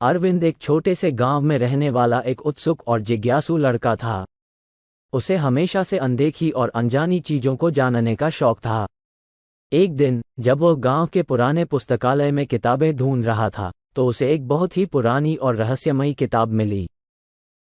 अरविंद एक छोटे से गांव में रहने वाला एक उत्सुक और जिज्ञासु लड़का था। उसे हमेशा से अनदेखी और अनजानी चीजों को जानने का शौक था। एक दिन जब वह गांव के पुराने पुस्तकालय में किताबें ढूंढ रहा था, तो उसे एक बहुत ही पुरानी और रहस्यमयी किताब मिली।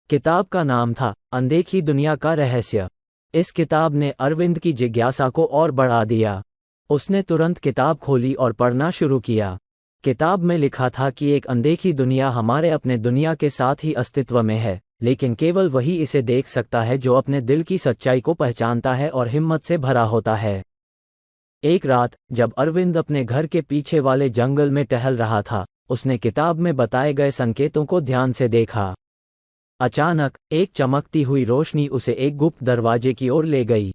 किताब का नाम था अनदेखी दुनिया का रहस्य। इस किताब ने अरविंद की जिज्ञासा को और बढ़ा दिया। उसने तुरंत किताब खोली और पढ़ना शुरू किया। किताब में लिखा था कि एक अनदेखी दुनिया हमारे अपने दुनिया के साथ ही अस्तित्व में है, लेकिन केवल वही इसे देख सकता है जो अपने दिल की सच्चाई को पहचानता है और हिम्मत से भरा होता है। एक रात जब अरविंद अपने घर के पीछे वाले जंगल में टहल रहा था, उसने किताब में बताए गए संकेतों को ध्यान से देखा। अचानक एक चमकती हुई रोशनी उसे एक गुप्त दरवाजे की ओर ले गई।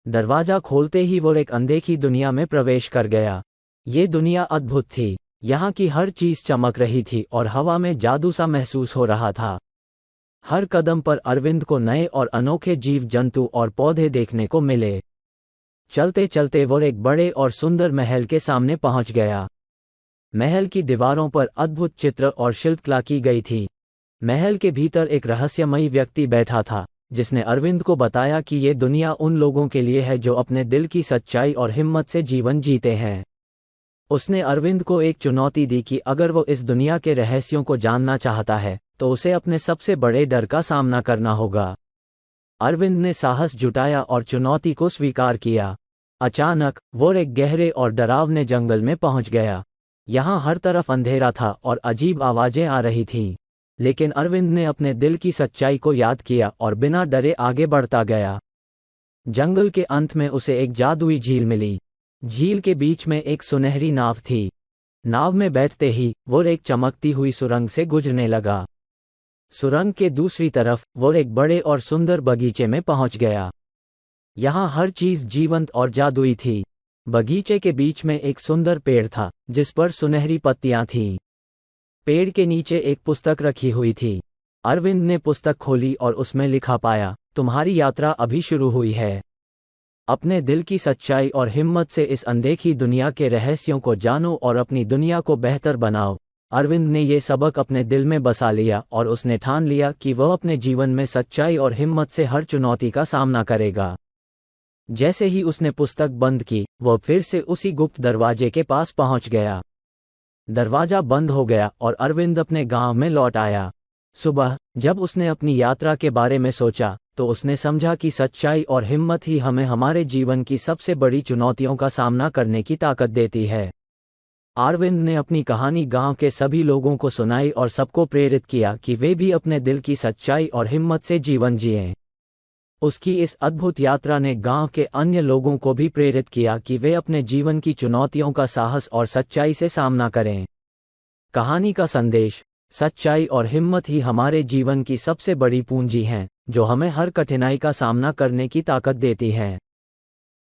दरवाजा खोलते ही वो एक अनदेखी दुनिया में प्रवेश कर गया। ये दुनिया अद्भुत थी। यहाँ की हर चीज चमक रही थी और हवा में जादू सा महसूस हो रहा था। हर कदम पर अरविंद को नए और अनोखे जीव जंतु और पौधे देखने को मिले। चलते चलते वो एक बड़े और सुंदर महल के सामने पहुंच गया। महल की दीवारों पर अद्भुत चित्र और शिल्पकला की गई थी। महल के भीतर एक रहस्यमयी व्यक्ति बैठा था, जिसने अरविंद को बताया कि ये दुनिया उन लोगों के लिए है जो अपने दिल की सच्चाई और हिम्मत से जीवन जीते हैं। उसने अरविंद को एक चुनौती दी कि अगर वो इस दुनिया के रहस्यों को जानना चाहता है, तो उसे अपने सबसे बड़े डर का सामना करना होगा। अरविंद ने साहस जुटाया और चुनौती को स्वीकार किया। अचानक वो एक गहरे और डरावने जंगल में पहुंच गया। यहाँ हर तरफ अंधेरा था और अजीब आवाजें आ रही थीं, लेकिन अरविंद ने अपने दिल की सच्चाई को याद किया और बिना डरे आगे बढ़ता गया। जंगल के अंत में उसे एक जादुई झील मिली। झील के बीच में एक सुनहरी नाव थी। नाव में बैठते ही वो एक चमकती हुई सुरंग से गुजरने लगा। सुरंग के दूसरी तरफ वो एक बड़े और सुंदर बगीचे में पहुंच गया। यहाँ हर चीज जीवंत और जादुई थी। बगीचे के बीच में एक सुंदर पेड़ था, जिस पर सुनहरी पत्तियां थीं। पेड़ के नीचे एक पुस्तक रखी हुई थी। अरविंद ने पुस्तक खोली और उसमें लिखा पाया, तुम्हारी यात्रा अभी शुरू हुई है। अपने दिल की सच्चाई और हिम्मत से इस अनदेखी दुनिया के रहस्यों को जानो और अपनी दुनिया को बेहतर बनाओ। अरविंद ने ये सबक अपने दिल में बसा लिया और उसने ठान लिया कि वह अपने जीवन में सच्चाई और हिम्मत से हर चुनौती का सामना करेगा। जैसे ही उसने पुस्तक बंद की, वह फिर से उसी गुप्त दरवाजे के पास पहुंच गया। दरवाजा बंद हो गया और अरविंद अपने गांव में लौट आया। सुबह जब उसने अपनी यात्रा के बारे में सोचा, तो उसने समझा कि सच्चाई और हिम्मत ही हमें हमारे जीवन की सबसे बड़ी चुनौतियों का सामना करने की ताकत देती है। अरविंद ने अपनी कहानी गांव के सभी लोगों को सुनाई और सबको प्रेरित किया कि वे भी अपने दिल की सच्चाई और हिम्मत से जीवन जिएं। उसकी इस अद्भुत यात्रा ने गांव के अन्य लोगों को भी प्रेरित किया कि वे अपने जीवन की चुनौतियों का साहस और सच्चाई से सामना करें। कहानी का संदेश: सच्चाई और हिम्मत ही हमारे जीवन की सबसे बड़ी पूंजी हैं, जो हमें हर कठिनाई का सामना करने की ताकत देती हैं।